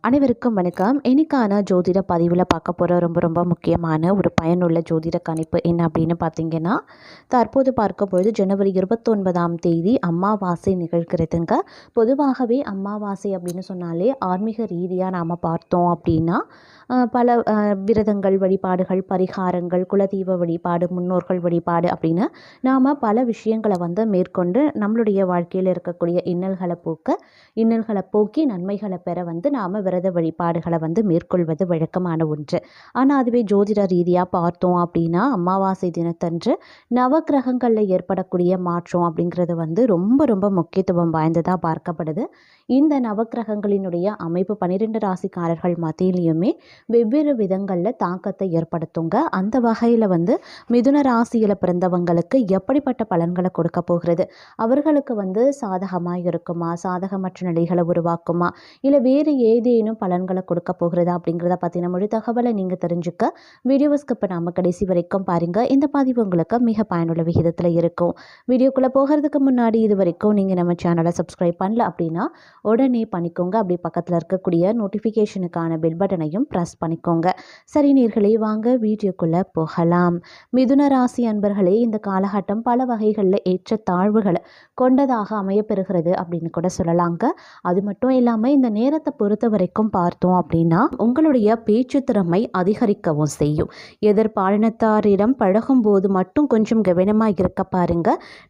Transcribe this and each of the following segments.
அனைவருக்கும் வணக்கம். இன்னைக்கான ஜோதிட பதிவில் பார்க்க போகிற ரொம்ப முக்கியமான ஒரு பயனுள்ள ஜோதிட கணிப்பு என்ன அப்படின்னு பார்த்தீங்கன்னா, தற்போது பார்க்கும்பொழுது ஜனவரி 29ஆம் தேதி அமாவாசை நிகழ்கிறதுங்க. பொதுவாகவே அமாவாசை அப்படின்னு சொன்னாலே ஆன்மீக ரீதியாக நாம் பார்த்தோம் அப்படின்னா பல விரதங்கள், வழிபாடுகள், பரிகாரங்கள், குலதெய்வ வழிபாடு, முன்னோர்கள் வழிபாடு அப்படின்னு நாம் பல விஷயங்களை மேற்கொண்டு நம்மளுடைய வாழ்க்கையில் இருக்கக்கூடிய இன்னல்களை போக்கி நன்மைகளை பெற நாம் விரத வழிபாடுகளை மேற்கொள்வது வழக்கமான ஒன்று. ஆனால் அதுவே ஜோதிட ரீதியாக பார்த்தோம் அப்படின்னா அமாவாசை தினத்தன்று நவக்கிரகங்களில் ஏற்படக்கூடிய மாற்றம் அப்படிங்கிறது ரொம்ப முக்கியத்துவம் வாய்ந்ததாக பார்க்கப்படுது. இந்த நவக்கிரகங்களினுடைய அமைப்பு 12 ராசிக்காரர்கள் மத்தியிலையுமே வெவ்வேறு விதங்களில் தாக்கத்தை ஏற்படுத்துங்க. அந்த வகையில் மிதுன ராசியில் பிறந்தவங்களுக்கு எப்படிப்பட்ட பலன்களை கொடுக்க போகிறது, அவர்களுக்கு சாதகமாக இருக்குமா, சாதகமற்ற நிலைகளை உருவாக்குமா, இல்லை வேறு ஏதேனும் பலன்களை கொடுக்க போகிறதா அப்படிங்கிறத பற்றின முழு தகவலை நீங்கள் தெரிஞ்சுக்க வீடியோஸ்க்கு இப்போ நாம் கடைசி வரைக்கும் பாருங்கள். இந்த பதிவு உங்களுக்கு மிக பயனுள்ள விகிதத்தில் இருக்கும். வீடியோக்குள்ளே போகிறதுக்கு முன்னாடி இது வரைக்கும் நீங்கள் நம்ம சேனலை சப்ஸ்கிரைப் பண்ணல அப்படின்னா உடனே பண்ணிக்கோங்க. அப்படி பக்கத்தில் இருக்கக்கூடிய நோட்டிஃபிகேஷனுக்கான பெல் பட்டனையும் ப்ரெஸ் பண்ணிக்கோங்க. சரி நேயர்களே, வாங்க வீடியோக்குள்ளே போகலாம். மிதுன ராசி அன்பர்களே, இந்த காலகட்டம் பல வகைகளில் ஏற்ற தாழ்வுகளை கொண்டதாக அமையப்பெறுகிறது அப்படின்னு கூட சொல்லலாங்க. அது மட்டும் இல்லாமல் இந்த நேரத்தை பொறுத்த வரைக்கும் பார்த்தோம் அப்படின்னா உங்களுடைய பேச்சு திறமை அதிகரிக்கவும் செய்யும். எதிர்பாலினத்தாரிடம் பழகும் போது மட்டும் கொஞ்சம் கவனமாக இருக்க பாருங்க.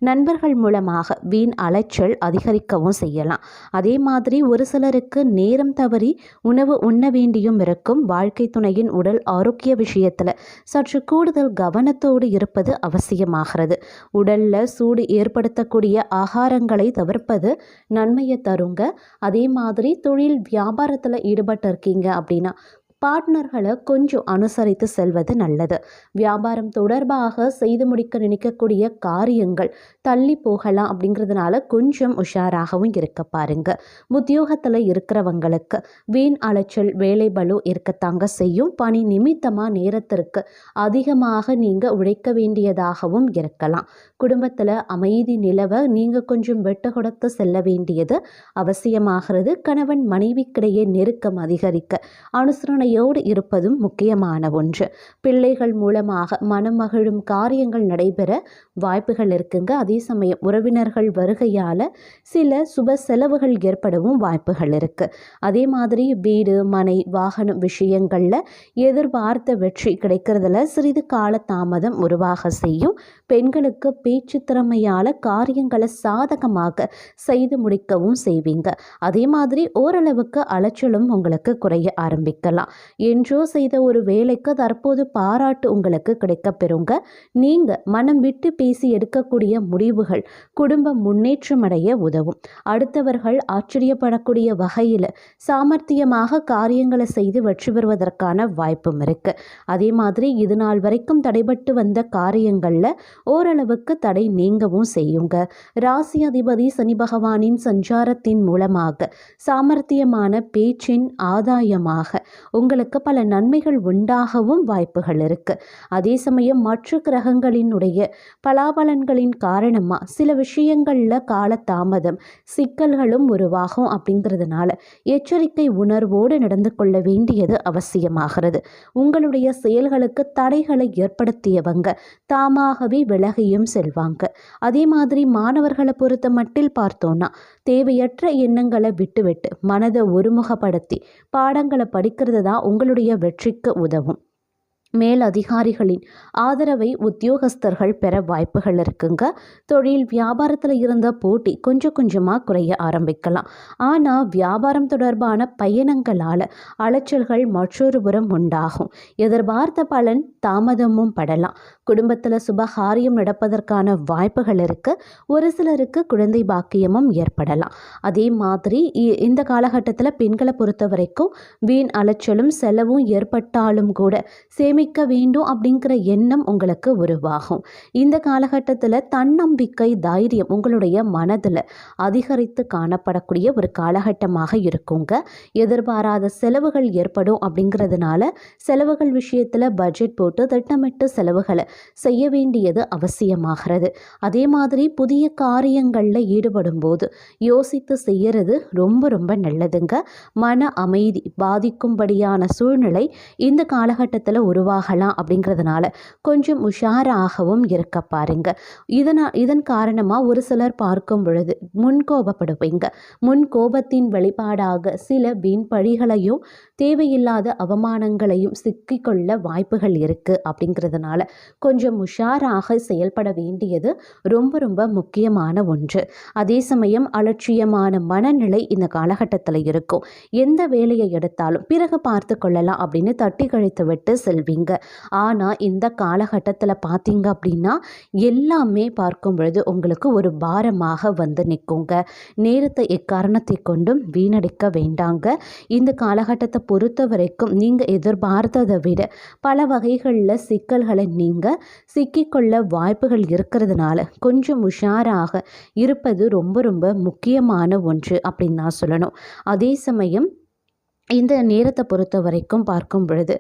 நண்பர்கள் மூலமாக வீண் அலைச்சல் அதிகரிக்கவும் செய்யலாம். அதே மாதிரி ஒரு சிலருக்கு நேரம் தவறி உணவு உண்ண வேண்டியும் இருக்கும். வாழ்க்கை துணையின் உடல் ஆரோக்கிய விஷயத்தில் சற்று கூடுதல் கவனத்தோடு இருப்பது அவசியமாகிறது. உடலில் சூடு ஏற்படுத்தக்கூடிய ஆகாரங்களை தவிர்ப்பது நன்மையை தருங்க. அதே மாதிரி தொழில் வியாபாரத்தில் ஈடுபட்டு இருக்கீங்க அப்படின்னா பார்ட்னர்களை கொஞ்சம் அனுசரித்து செல்வது நல்லது. வியாபாரம் தொடர்பாக செய்து முடிக்க நினைக்கக்கூடிய காரியங்கள் தள்ளி போகலாம். அப்படிங்கிறதுனால கொஞ்சம் உஷாராகவும் இருக்க பாருங்க. உத்தியோகத்தில் இருக்கிறவங்களுக்கு வீண் அலைச்சல், வேலை பளு இருக்கத்தாங்க செய்யும். பணி நிமித்தமாக நேரத்திற்கு அதிகமாக நீங்கள் உழைக்க வேண்டியதாகவும் இருக்கலாம். குடும்பத்தில் அமைதி நிலவ நீங்கள் கொஞ்சம் வெட்டு கொடுத்து செல்ல வேண்டியது அவசியமாகிறது. கணவன் மனைவிக்கிடையே நெருக்கம் அதிகரிக்க அனுசரணை இருப்பதும் முக்கியமான ஒன்று. பிள்ளைகள் மூலமாக மனம் மகிழும் காரியங்கள் நடைபெற வாய்ப்புகள் இருக்குங்க. அதே சமயம் உறவினர்கள் வருகையால் சில சுப செலவுகள் ஏற்படவும் வாய்ப்புகள் இருக்கு. அதே மாதிரி வீடு, மனை, வாகனம் விஷயங்கள்ல எதிர்பார்த்த வெற்றி கிடைக்கிறதுல சிறிது கால தாமதம் உருவாக செய்யும். பெண்களுக்கு பேச்சு திறமையால காரியங்களை சாதகமாக செய்து முடிக்கவும் செய்வீங்க. அதே மாதிரி ஓரளவுக்கு அலைச்சலும் உங்களுக்கு குறைய ஆரம்பிக்கலாம். என்றோ செய்த ஒரு வேலைக்கு தற்போது பாராட்டு உங்களுக்கு கிடைக்க பெறுங்க. நீங்க மனம் விட்டு பேசி எடுக்கக்கூடிய முடிவுகள் குடும்ப முன்னேற்றம் அடைய உதவும். அடுத்தவர்கள் ஆச்சரியப்படக்கூடிய வகையில் சாமர்த்தியமாக காரியங்களை செய்து வெற்றி பெறுவதற்கான வாய்ப்பும் இருக்கு. அதே மாதிரி இது நாள் வரைக்கும் தடைபட்டு வந்த காரியங்கள்ல ஓரளவுக்கு தடை நீங்கவும் செய்யுங்க. ராசி அதிபதி சனி பகவானின் சஞ்சாரத்தின் மூலமாக சாமர்த்தியமான பேச்சின் ஆதாயமாக உங்களுக்கு பல நன்மைகள் உண்டாகவும் வாய்ப்புகள் இருக்கு. அதே சமயம் மற்ற கிரகங்களினுடைய பலாபலன்களின் காரணமாக சில விஷயங்கள்ல காலதாமதம், சிக்கல்களும் உருவாகும். அப்படிங்கிறதுனால எச்சரிக்கை உணர்வோடு நடந்து கொள்ள வேண்டியது அவசியமாகிறது. உங்களுடைய செயல்களுக்கு தடைகளை ஏற்படுத்தியவங்க தாமாகவே விலகியும் செல்வாங்க. அதே மாதிரி மாணவர்களை பொறுத்த மட்டில் பார்த்தோன்னா தேவையற்ற எண்ணங்களை விட்டுவிட்டு மனதை ஒருமுகப்படுத்தி பாடங்களை படிக்கிறது தான் உங்களுடைய வெற்றிக்கு உதவும். மேல் அதிகாரிகளின் ஆதரவை உத்தியோகஸ்தர்கள் பெற வாய்ப்புகள் இருக்குங்க. தொழில் வியாபாரத்தில் இருந்த போட்டி கொஞ்சமாக குறைய ஆரம்பிக்கலாம். ஆனால் வியாபாரம் தொடர்பான பயணங்களால் அலைச்சல்கள் மற்றொரு புறம் உண்டாகும். எதிர்பார்த்த பலன் தாமதமும் படலாம். குடும்பத்தில் சுபகாரியம் நடப்பதற்கான வாய்ப்புகள் இருக்கு. ஒரு சிலருக்கு குழந்தை பாக்கியமும் ஏற்படலாம். அதே மாதிரி இந்த காலகட்டத்தில் பெண்களை பொறுத்த வரைக்கும் வீண் அலைச்சலும் செலவும் ஏற்பட்டாலும் கூட சேமிக்க வேண்டும் அப்படிங்கிற எண்ணம் உங்களுக்கு உருவாகும். இந்த காலகட்டத்தில் தன்னம்பிக்கை, தைரியம் உங்களுடைய மனதில் அதிகரித்து காணப்படக்கூடிய ஒரு காலகட்டமாக இருக்குங்க. எதிர்பாராத செலவுகள் ஏற்படும் அப்படிங்கிறதுனால செலவுகள் விஷயத்தில் பட்ஜெட் போட்டு திட்டமிட்டு செலவுகளை செய்ய வேண்டியது அவசியமாகிறது. அதே மாதிரி புதிய காரியங்களில் ஈடுபடும் போது யோசித்து செய்யறது ரொம்ப ரொம்ப நல்லதுங்க. மன அமைதி பாதிக்கும்படியான சூழ்நிலை இந்த காலகட்டத்தில் உருவாகலாம். அப்படிங்கிறதுனால கொஞ்சம் உஷாராகவும் இருக்க பாருங்க. இதன் காரணமாக ஒரு சிலர் பார்க்கும் பொழுது முன்கோபப்படுவீங்க. முன் கோபத்தின் வெளிப்பாடாக சில வீண் பழிகளையும் தேவையில்லாத அவமானங்களையும் சிக்கிக்கொள்ள வாய்ப்புகள் இருக்குது. அப்படிங்கிறதுனால கொஞ்சம் உஷாராக செயல்பட வேண்டியது ரொம்ப ரொம்ப முக்கியமான ஒன்று. அதே சமயம் அலட்சியமான மனநிலை இந்த காலகட்டத்தில் இருக்கும். எந்த வேலையை எடுத்தாலும் பிறகு பார்த்து கொள்ளலாம் அப்படின்னு தட்டி கழித்து விட்டு செல்வீங்க. ஆனால் இந்த காலகட்டத்தில் பார்த்தீங்க அப்படின்னா எல்லாமே பார்க்கும் பொழுது உங்களுக்கு ஒரு பாரமாக வந்து நிற்குங்க. நேரத்தை எக்காரணத்தை கொண்டும் வீணடிக்க வேண்டாங்க. இந்த காலகட்டத்தை பொறுத்த வரைக்கும் நீங்கள் எதிர்பார்த்ததை விட பல வகைகளில் சிக்கல்களை நீங்கள் சிக்கிக்கொள்ள வாய்ப்புகள் இருக்கிறதுனால கொஞ்சம் உஷாராக இருப்பது ரொம்ப ரொம்ப முக்கியமான ஒன்று அப்படின்னு நான் சொல்லணும். அதே சமயம் இந்த நேரத்தை பொறுத்த வரைக்கும் பார்க்கும் பொழுது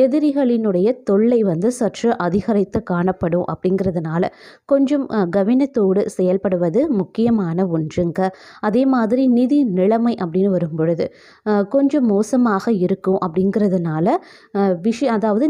எதிரிகளினுடைய தொல்லை வந்து சற்று அதிகரித்து காணப்படும். அப்படிங்கிறதுனால கொஞ்சம் கவனத்தோடு செயல்படுவது முக்கியமான ஒன்றுங்க. அதே மாதிரி நிதி நிலைமை அப்படின்னு வரும் பொழுது கொஞ்சம் மோசமாக இருக்கும். அப்படிங்கிறதுனால அதாவது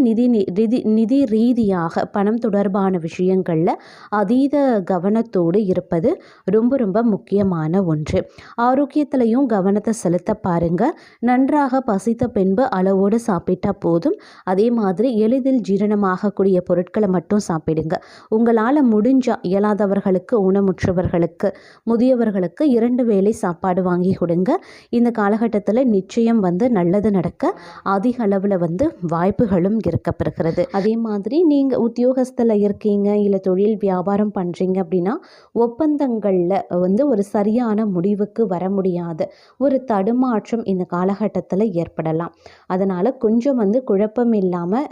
நிதி ரீதியாக பணம் தொடர்பான விஷயங்களில் அதீத கவனத்தோடு இருப்பது ரொம்ப ரொம்ப முக்கியமான ஒன்று. ஆரோக்கியத்திலையும் கவனத்தை செலுத்த பாருங்க. நன்றாக பசித்த பின்பு அளவோடு சாப்பிட்டா போதும். அதே மாதிரி எளிதில் ஜீரணமாகக்கூடிய பொருட்களை மட்டும் சாப்பிடுங்க. உங்களால் முடிஞ்சால் இயலாதவர்களுக்கு, ஊனமுற்றவர்களுக்கு, முதியவர்களுக்கு 2 வேளை சாப்பாடு வாங்கி கொடுங்க. இந்த காலகட்டத்தில் நிச்சயம் வந்து நல்லது நடக்க அதிக அளவில் வந்து வாய்ப்புகளும் இருக்கப்பெறுகிறது. அதே மாதிரி நீங்கள் உத்தியோகஸ்தில் இருக்கீங்க, இல்லை தொழில் வியாபாரம் பண்ணுறீங்க அப்படின்னா ஒப்பந்தங்களில் வந்து ஒரு சரியான முடிவுக்கு வர முடியாத ஒரு தடுமாற்றம் இந்த காலகட்டத்தில் ஏற்படலாம். அதனால் கொஞ்சம் வந்து குழப்பம் இல்லாமல்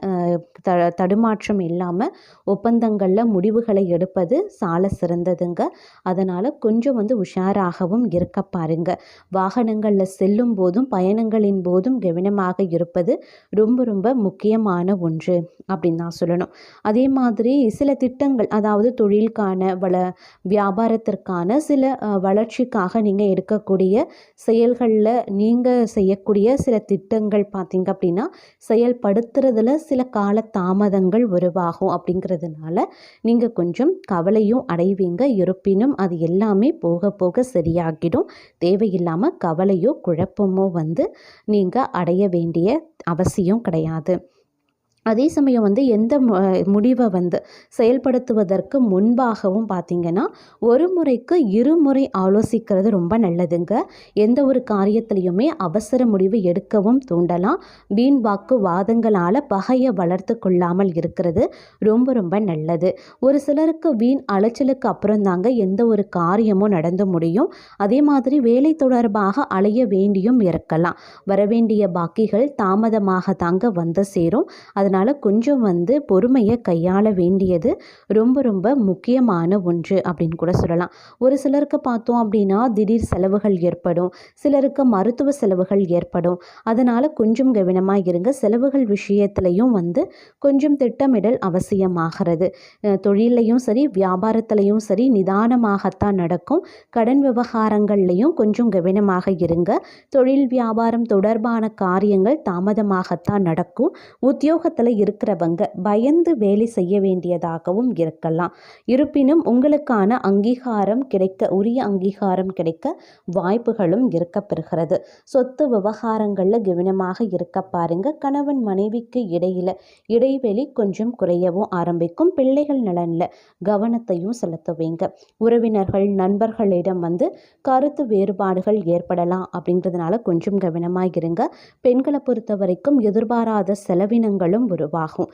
தடுமாற்றம் இல்லாமல் ஒப்பந்தங்களில் முடிவுகளை எடுப்பது சால சிறந்ததுங்க. அதனால் கொஞ்சம் வந்து உஷாராகவும் இருக்க பாருங்க. வாகனங்களில் செல்லும் போதும் பயணங்களின் போதும் கவனமாக இருப்பது ரொம்ப ரொம்ப முக்கியமான ஒன்று அப்படின்னு தான் சொல்லணும். அதே மாதிரி சில திட்டங்கள், அதாவது தொழிலுக்கான வியாபாரத்திற்கான சில வளர்ச்சிக்காக நீங்கள் எடுக்கக்கூடிய செயல்களில் நீங்கள் செய்யக்கூடிய சில திட்டங்கள் பார்த்தீங்க அப்படின்னா செயல்படுத்துறதுல சில கால தாமதங்கள் உருவாகும். அப்படிங்கிறதுனால நீங்கள் கொஞ்சம் கவலையும் அடைவீங்க. இருப்பினும் அது எல்லாமே போக போக சரியாகிடும். தேவையில்லாமல் கவலையோ குழப்பமோ வந்து நீங்கள் அடைய வேண்டிய அவசியம் கிடையாது. அதே சமயம் வந்து எந்த முடிவை வந்து செயல்படுத்துவதற்கு முன்பாகவும் பார்த்திங்கன்னா ஒரு முறைக்கு 2 முறை ஆலோசிக்கிறது ரொம்ப நல்லதுங்க. எந்த ஒரு காரியத்திலையுமே அவசர முடிவு எடுக்கவும் தூண்டலாம். வீண் வாக்கு வாதங்களால் பகையை வளர்த்து கொள்ளாமல் இருக்கிறது ரொம்ப ரொம்ப நல்லது. ஒரு சிலருக்கு வீண் அலைச்சலுக்கு அப்புறம் தாங்க எந்த ஒரு காரியமும் நடந்து முடியும். அதே மாதிரி வேலை தொடர்பாக அலைய வேண்டியும் இருக்கலாம். வரவேண்டிய பாக்கிகள் தாமதமாக தாங்க வந்து சேரும். அதனால் கொஞ்சம் வந்து பொறுமையை கையாள வேண்டியது ரொம்ப ரொம்ப முக்கியமான ஒன்று அப்படின்னு கூட சொல்லலாம். ஒரு சிலருக்கு பார்த்தோம் அப்படின்னா திடீர் செலவுகள் ஏற்படும். சிலருக்கு மருத்துவ செலவுகள் ஏற்படும். அதனால் கொஞ்சம் கவனமாக இருங்க. செலவுகள் விஷயத்துலையும் வந்து கொஞ்சம் திட்டமிடல் அவசியமாகிறது. தொழிலையும் சரி வியாபாரத்திலையும் சரி நிதானமாகத்தான் நடக்கும். கடன் விவகாரங்கள்லையும் கொஞ்சம் கவனமாக இருங்க. தொழில் வியாபாரம் தொடர்பான காரியங்கள் தாமதமாகத்தான் நடக்கும். உத்தியோகத்தில் இருக்கிறவங்க பயந்து வேலை செய்ய வேண்டியதாகவும் இருக்கலாம். இருப்பினும் உங்களுக்கான அங்கீகாரம் கிடைக்க, உரிய அங்கீகாரம் கிடைக்க வாய்ப்புகளும் இருக்கப்பெறுகிறது. சொத்து விவகாரங்களில் கவனமாக இருக்க பாருங்க. கணவன் மனைவிக்கு இடைவெளி கொஞ்சம் குறையவும் ஆரம்பிக்கும். பிள்ளைகள் நலனில் கவனத்தையும் செலுத்துவீங்க. உறவினர்கள் நண்பர்களிடம் வந்து கருத்து வேறுபாடுகள் ஏற்படலாம். அப்படிங்கிறதுனால கொஞ்சம் கவனமாக இருங்க. பெண்களை பொறுத்த வரைக்கும் எதிர்பாராத செலவினங்களும் உருவாகும்.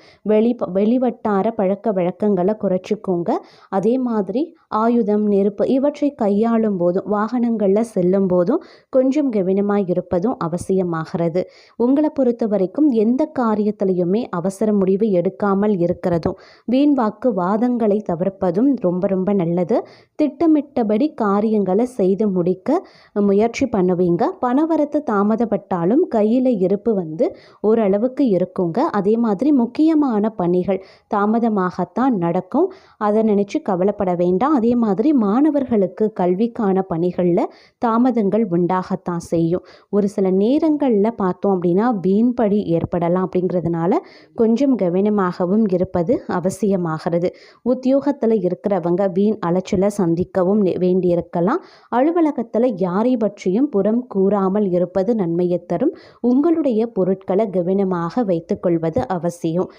வெளிவட்டார பழக்க வழக்கங்களை குறைச்சிக்கோங்க. அதே மாதிரி ஆயுதம், நெருப்பு இவற்றை கையாளும் போதும், வாகனங்களில் செல்லும் போதும் கொஞ்சம் கவனமாக இருப்பதும் அவசியமாகிறது. உங்களை பொறுத்த வரைக்கும் எந்த காரியத்திலையுமே அவசர முடிவு எடுக்காமல் இருக்கிறதும், வீண் வாக்கு வாதங்களை தவிர்ப்பதும் ரொம்ப ரொம்ப நல்லது. திட்டமிட்டபடி காரியங்களை செய்து முடிக்க முயற்சி பண்ணுவீங்க. பணவரத்து தாமதப்பட்டாலும் கையில் இருப்பு ஓரளவுக்கு இருக்குங்க. அதே மாதிரி முக்கியமான பணிகள் தாமதமாகத்தான் நடக்கும். அதை நினச்சி கவலைப்பட வேண்டாம். அதே மாதிரி மாணவர்களுக்கு கல்விக்கான பணிகளில் தாமதங்கள் உண்டாகத்தான் செய்யும். ஒரு சில நேரங்களில் பார்த்தோம் அப்படின்னா வீண்படி ஏற்படலாம். அப்படிங்கிறதுனால கொஞ்சம் கவனமாகவும் இருப்பது அவசியமாகிறது. உத்தியோகத்தில் இருக்கிறவங்க வீண் அலைச்சலை சந்திக்கவும் வேண்டியிருக்கலாம். அலுவலகத்தில் யாரை பற்றியும் புறம் கூறாமல் இருப்பது நன்மையை தரும். உங்களுடைய பொருட்களை கவனமாக வைத்துக்கொள்வது அவசியம்.